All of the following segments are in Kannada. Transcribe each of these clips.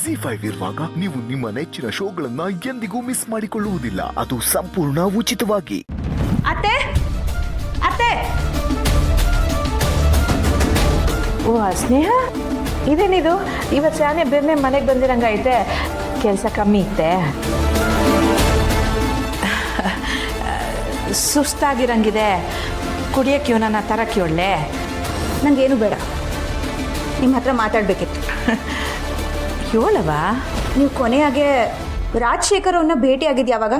ZEE5 ಇರುವಾಗ ನೀವು ನಿಮ್ಮ ನೆಚ್ಚಿನ ಶೋಗಳನ್ನ ಎಂದಿಗೂ ಮಿಸ್ ಮಾಡಿಕೊಳ್ಳುವುದಿಲ್ಲ. ಅದು ಸಂಪೂರ್ಣ ಉಚಿತವಾಗಿ. ಅತ್ತೆ ಅತ್ತೆ ಓ ಸ್ನೇಹ, ಇದೇನಿದು ಇವತ್ತು ಶಾನೆ ಬೇರೆ ಮನೆಗೆ ಬಂದಿರಂಗೈತೆ. ಕೆಲಸ ಕಮ್ಮಿ ಇತ್ತೆ, ಸುಸ್ತಾಗಿರಂಗಿದೆ. ಕುಡಿಯೋಕ್ಕೆ ಇವನನ್ನ ತರಕ್ಕೆ ಒಳ್ಳೆ. ನನಗೇನು ಬೇಡ, ನಿಮ್ಮ ಹತ್ರ ಮಾತಾಡಬೇಕಿತ್ತು. ಹೇಳವ, ನೀವು ಕೊನೆಯಾಗೆ ರಾಜಶೇಖರ್ ಅವ್ರನ್ನ ಭೇಟಿಯಾಗಿದ್ದು ಯಾವಾಗ?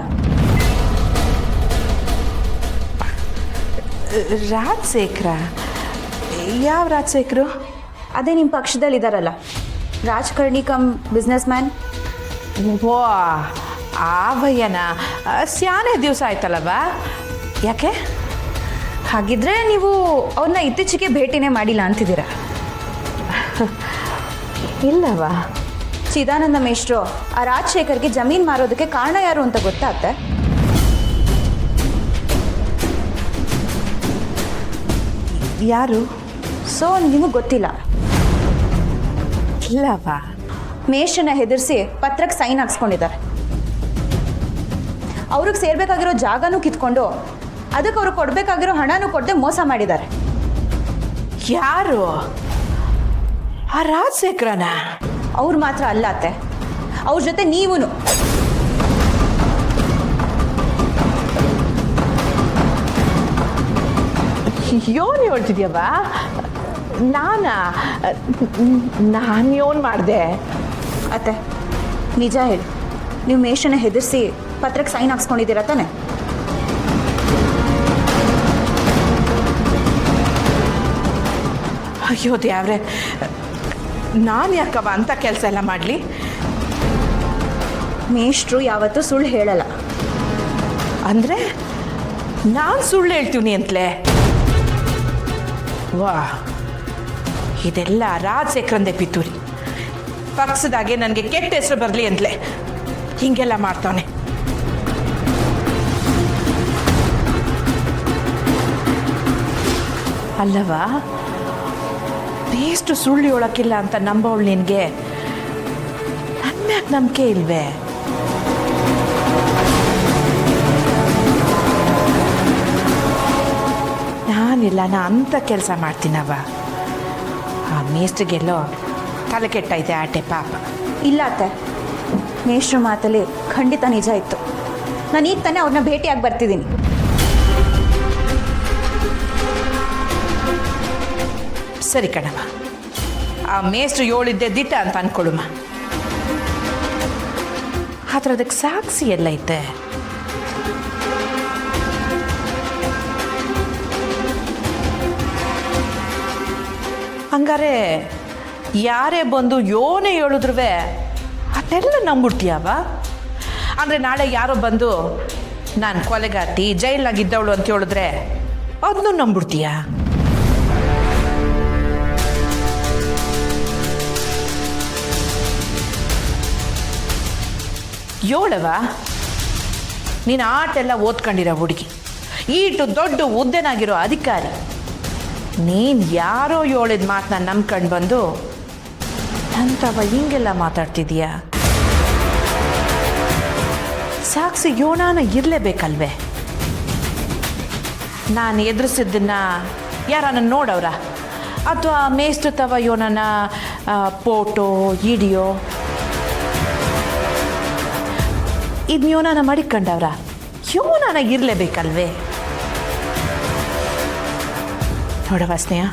ರಾಜಶೇಖರ? ಯಾವ ರಾಜಶೇಖರು? ಅದೇ ನಿಮ್ಮ ಪಕ್ಷದಲ್ಲಿ ಇದ್ದಾರಲ್ಲ, ರಾಜಕಾರಣಿ ಕಮ್ ಬಿಸ್ನೆಸ್ ಮ್ಯಾನ್. ಓ ಆವಯ್ಯನ, ಸ್ಯಾನೆ ದಿವಸ ಆಯ್ತಲ್ಲವ. ಯಾಕೆ? ಹಾಗಿದ್ರೆ ನೀವು ಅವ್ರನ್ನ ಇತ್ತೀಚೆಗೆ ಭೇಟಿನೇ ಮಾಡಿಲ್ಲ ಅಂತಿದ್ದೀರಾ? ಇಲ್ಲವ. ಚಿದಾನಂದ ಮೇಷ್ಟ್ರು ಆ ರಾಜಶೇಖರ್ಗೆ ಜಮೀನು ಮಾರೋದಕ್ಕೆ ಕಾರಣ ಯಾರು ಅಂತ ಗೊತ್ತಾತ್ತೆ? ಯಾರು? ಸೊ ನಿಮಗೆ ಗೊತ್ತಿಲ್ಲ? ಇಲ್ಲವ. ಮೇಷ್ಟ್ರನ್ನ ಹೆದರಿಸಿ ಪತ್ರಕ್ಕೆ ಸೈನ್ ಹಾಕ್ಸ್ಕೊಂಡಿದ್ದಾರೆ. ಅವ್ರಿಗೆ ಸೇರ್ಬೇಕಾಗಿರೋ ಜಾಗನೂ ಕಿತ್ಕೊಂಡು ಅದಕ್ಕೆ ಅವ್ರಿಗೆ ಕೊಡಬೇಕಾಗಿರೋ ಹಣನೂ ಕೊಡದೆ ಮೋಸ ಮಾಡಿದ್ದಾರೆ. ಯಾರು? ಆ ರಾಜಶೇಖರನ? ಅವ್ರು ಮಾತ್ರ ಅಲ್ಲ ಅತ್ತೆ, ಅವ್ರ ಜೊತೆ ನೀವೂ. ಯೋನ್ ಹೇಳ್ತಿದ್ಯವ? ನಾನು ಯೋನ್ ಮಾಡಿದೆ? ಅತ್ತೆ ನಿಜ ಹೇಳಿ, ನೀವು ಮೇಷನ ಹೆದರಿಸಿ ಪತ್ರಕ್ಕೆ ಸೈನ್ ಹಾಕ್ಸ್ಕೊಂಡಿದ್ದೀರ ತಾನೆ? ಅಯ್ಯೋ ದೇವ್ರೆ, ನಾನು ಯಾಕವ ಅಂತ ಕೆಲಸ ಎಲ್ಲ ಮಾಡಲಿ? ಮೇಷ್ಟ್ರು ಯಾವತ್ತೂ ಸುಳ್ಳು ಹೇಳಲ್ಲ. ಅಂದರೆ ನಾನು ಸುಳ್ಳು ಹೇಳ್ತೀವಿ ಅಂತಲೇ? ವಾ, ಇದೆಲ್ಲ ರಾಜಶೇಖರಂದೇ ಪಿತೂರಿ. ಪಕ್ಷದಾಗೆ ನನಗೆ ಕೆಟ್ಟ ಹೆಸರು ಬರಲಿ ಅಂತಲೇ ಹೀಗೆಲ್ಲ ಮಾಡ್ತಾನೆ. ಅಲ್ಲವಾ, ಎಷ್ಟು ಸುಳ್ಳು ಹೇಳೋಕ್ಕಿಲ್ಲ ಅಂತ ನಂಬೋಳು ನಿನಗೆ ನನ್ನ ಮ್ಯಾಗ ನಂಬಿಕೆ ಇಲ್ವೇ? ನಾನಿಲ್ಲ, ನಾ ಅಂಥ ಕೆಲಸ ಮಾಡ್ತೀನವ. ಆ ಮೇಸ್ಟ್ರಿಗೆಲ್ಲೋ ತಲೆ ಕೆಟ್ಟೈತೆ ಆಟೆ ಪಾಪ. ಇಲ್ಲ ಅತ್ತೆ, ಮೇಷ್ಟ್ರ ಮಾತಲ್ಲಿ ಖಂಡಿತ ನಿಜ ಇತ್ತು. ನಾನು ಈಗ ತಾನೇ ಅವ್ರನ್ನ ಭೇಟಿಯಾಗಿ ಬರ್ತಿದ್ದೀನಿ. ಸರಿ ಕಣವ, ಆ ಮೇಸ್ಟ್ರು ಹೇಳಿದ್ದೆ ದಿಟ್ಟ ಅಂತ ಅನ್ಕೊಳುಮ. ಆದ್ರೆ ಅದಕ್ಕೆ ಸಾಕ್ಷಿ ಎಲ್ಲ ಐತೆ. ಹಂಗಾರೆ ಯಾರೇ ಬಂದು ಯೋನೇ ಹೇಳಿದ್ರು ಅದೆಲ್ಲ ನಂಬಿಡ್ತೀಯವ? ಅಂದರೆ ನಾಳೆ ಯಾರೋ ಬಂದು ನಾನು ಕೊಲೆಗಾರ್ತಿ ಜೈಲ್ನಾಗಿದ್ದವಳು ಅಂತ ಹೇಳಿದ್ರೆ ಅದನ್ನು ನಂಬಿಡ್ತೀಯ? ಏಳವ, ನೀನು ಆಟೆಲ್ಲ ಓದ್ಕೊಂಡಿರೋ ಹುಡುಗಿ, ಈಟು ದೊಡ್ಡ ಹುದ್ದೆನಾಗಿರೋ ಅಧಿಕಾರಿ, ನೀನು ಯಾರೋ ಹೇಳಿದ ಮಾತನ್ನ ನಂಬ್ಕೊಂಡು ಬಂದು ಅಂಥವ ಹಿಂಗೆಲ್ಲ ಮಾತಾಡ್ತಿದೀಯ? ಸಾಕ್ಷಿ ಯೋನಾನ ಇರಲೇಬೇಕಲ್ವೇ? ನಾನು ಎದುರಿಸಿದ್ದನ್ನ ಯಾರನ್ನ ನೋಡವ್ರ? ಅಥವಾ ಮೇಷ್ಟ್ರು ತವ ಯೋನನ ಫೋಟೋ ವಿಡಿಯೋ ಇದನ್ನ ಯೋನಾನ ಮಾಡಿಕೊಂಡವ್ರ? ಯೋನಾನ ಇರಲೇಬೇಕಲ್ವೇ? ನೋಡವ ಸ್ನೇಹ,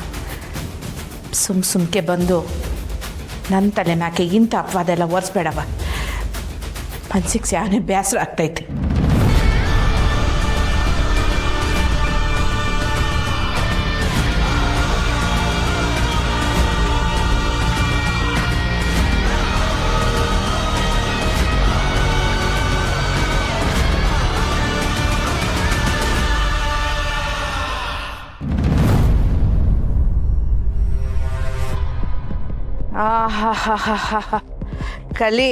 ಸುಮ್ಕೆ ಬಂದು ನನ್ನ ತಲೆ ಮ್ಯಾಕೆ ಇಂಥ ಅಪವಾದ ಎಲ್ಲ ಒರೆಸ್ಬೇಡವ. ಮನ್ಸಿಗೆ ಸ್ಯಾನೆ ಬೇಸರ ಆಗ್ತೈತೆ. ಆಹಾ, ಕಲಿ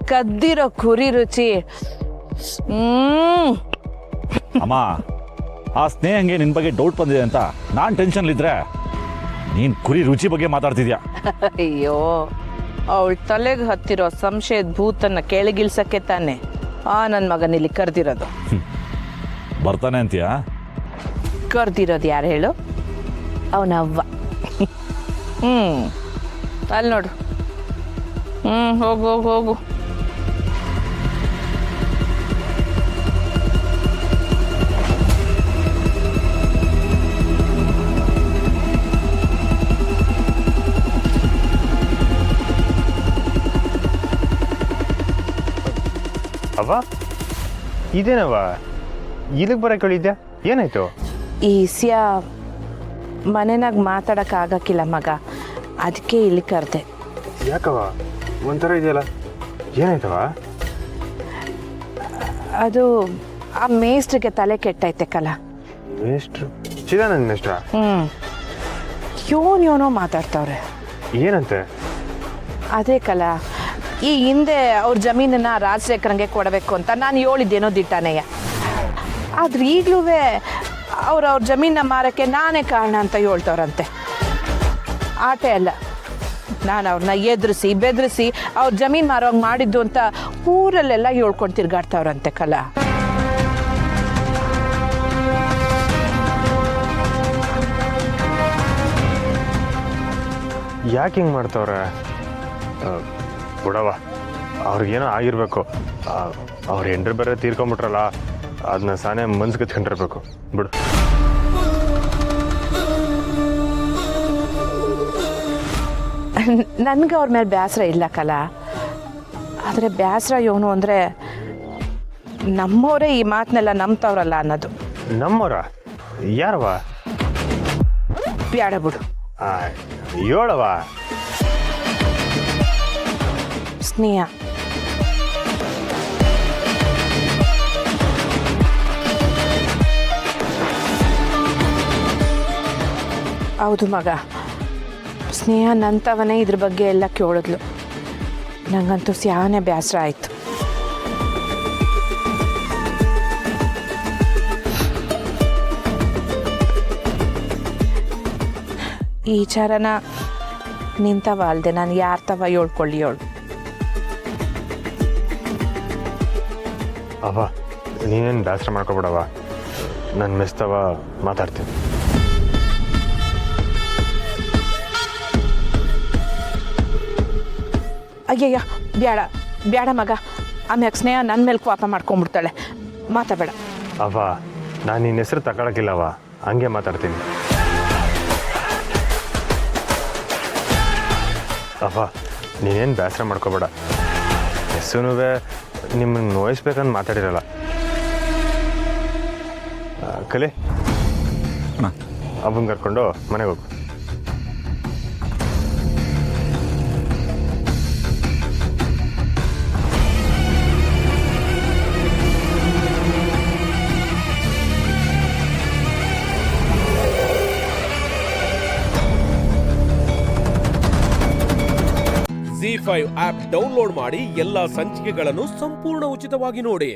ಕದ್ದಿರೋ ಕುರಿ ರುಚಿ. ಅಮ್ಮ, ಆ ಸ್ನೇಹಂಗೆ ನಿನ್ನ ಬಗ್ಗೆ ಡೌಟ್ ಬಂದಿದೆ ಅಂತ ನಾನು ಟೆನ್ಷನ್ಲಿದ್ರೆ ನೀನು ಕುರಿ ರುಚಿ ಬಗ್ಗೆ ಮಾತಾಡ್ತಿದ್ಯಾ? ಅಯ್ಯೋ, ಅವಳ ತಲೆಗೆ ಹತ್ತಿರೋ ಸಂಶಯದ ಭೂತನ್ನ ಕೆಳಗಿಳ್ಸಕ್ಕೆ ತಾನೆ ನನ್ನ ಮಗನ ಇಲ್ಲಿ ಕರೆದಿರೋದು. ಬರ್ತಾನೆ ಅಂತೀಯಾ? ಕರೆದಿರೋದು ಯಾರು ಹೇಳು? ಅವನವ್ವ. ಅಲ್ಲಿ ನೋಡು. ಹೋಗು ಹೋಗು ಹೋಗು. ಅವ್ವ ಇದೇನವ್ವ ಇಲ್ಲಿಗೆ ಬರೋಕೆ ಹೇಳಿದ್ಯಾ? ಏನಾಯ್ತು? ಈ ಇಸ್ಯಾ ಮನೆನಾಗ ಮಾತಾಡೋಕ್ಕಾಗಕ್ಕಿಲ್ಲ ಮಗ, ಅದಕ್ಕೆ ಇಲ್ಲಿ ಕರೆದೆ. ಯಾಕವ್ವ ಒಂಥರ ಇದೆಯಲ್ಲ, ಏನಾಯ್ತವ? ಅದು ಆ ಮೇಸ್ಟ್ರಿಗೆ ತಲೆ ಕೆಟ್ಟೈತೆ ಕಲ. ಮೇಷ್ಟ್ರು? ಚಿದಾನಂದ ಮೇಷ್ಟ್ರ? ಯೋನೋ ಮಾತಾಡ್ತವ್ರೆ. ಏನಂತೆ? ಅದೇ ಕಲ, ಈ ಹಿಂದೆ ಅವ್ರ ಜಮೀನನ್ನ ರಾಜಶೇಖರಂಗೆ ಕೊಡಬೇಕು ಅಂತ ನಾನು ಹೇಳಿದ್ದೇನೋ ದಿಟ್ಟಾನೆಯ. ಆದ್ರೆ ಈಗಲೂ ಅವ್ರ ಜಮೀನ ಮಾರಕ್ಕೆ ನಾನೇ ಕಾರಣ ಅಂತ ಹೇಳ್ತವ್ರಂತೆ. ಆಟೆ ಅಲ್ಲ, ನಾನು ಅವ್ರನ್ನ ಎದುರಿಸಿ ಬೆದರಿಸಿ ಅವ್ರ ಜಮೀನು ಮಾರೋಂಗೆ ಮಾಡಿದ್ದು ಅಂತ ಊರಲ್ಲೆಲ್ಲ ಹೇಳ್ಕೊಂಡು ತಿರ್ಗಾಡ್ತವ್ರಂತೆ ಕಲ. ಯಾಕೆ ಹಿಂಗೆ ಮಾಡ್ತವ್ರೆ? ಬಿಡವ, ಅವ್ರಿಗೇನೋ ಆಗಿರ್ಬೇಕು. ಅವ್ರ ಹೆಂಡ್ರು ಬೇರೆ ತೀರ್ಕೊಂಬಿಟ್ರಲ್ಲ, ಅದನ್ನ ಸಾನೆ ಮನ್ಸಿಗೆ ಎತ್ಕೊಂಡಿರ್ಬೇಕು. ಬಿಡು. ನನಗೆ ಅವ್ರ ಮೇಲೆ ಬೇಸರ ಇಲ್ಲ ಕಲ. ಆದರೆ ಬೇಸರ ಏನು ಅಂದರೆ ನಮ್ಮವರೇ ಈ ಮಾತನ್ನೆಲ್ಲ ನಂಬ್ತವ್ರಲ್ಲ ಅನ್ನೋದು. ನಮ್ಮವ್ರ? ಯಾರವ? ಬ್ಯಾಡ ಬಿಡು. ಹೇಳವ. ಸ್ನೇಹ. ಹೌದು ಮಗ, ಸ್ನೇಹ ನಂತವನೇ ಇದ್ರ ಬಗ್ಗೆ ಎಲ್ಲ ಕೇಳಿದ್ಲು. ನಂಗಂತೂ ಸ್ಯಾನೆ ಬೇಸರ ಆಯಿತು. ಈ ವಿಚಾರನ ನಿಂತವ ಅಲ್ದೆ ನಾನು ಯಾರ ತವ ಹೇಳ್ಕೊಳ್ಳಿ ಹೇಳು. ಅವ ನೀನೇನು ಬೇಸರ ಮಾಡ್ಕೊಬಿಡವ, ನನ್ನ ಮೆಸ್ತವ ಮಾತಾಡ್ತೀನಿ. ಅಯ್ಯಯ್ಯ ಬೇಡ ಬೇಡ ಮಗ, ಆಮ್ಯಾಗ ಸ್ನೇಹ ನನ್ನ ಮೇಲೆ ಕೋಪ ಮಾಡ್ಕೊಂಡ್ಬಿಡ್ತಾಳೆ. ಮಾತಾಬೇಡ. ಅವ ನಾನು ನಿನ್ನ ಹೆಸರು ತಗೊಳಕ್ಕಿಲ್ಲವ, ಹಂಗೆ ಮಾತಾಡ್ತೀನಿ. ಅವ ನೀನೇನು ಬೇಸರ ಮಾಡ್ಕೋಬೇಡ, ಹೆಸರು ನಿಮ್ಮನ್ನು ನೋಯಿಸ್ಬೇಕಂತ ಮಾತಾಡಿರಲ್ಲ. ಕಲೆ ಅವನ್ ಕರ್ಕೊಂಡು ಮನೆಗೆ ಹೋಗು. ZEE5 ಆಪ್ ಡೌನ್ಲೋಡ್ ಮಾಡಿ ಎಲ್ಲಾ ಸಂಚಿಕೆಗಳನ್ನು ಸಂಪೂರ್ಣ ಉಚಿತವಾಗಿ ನೋಡಿ.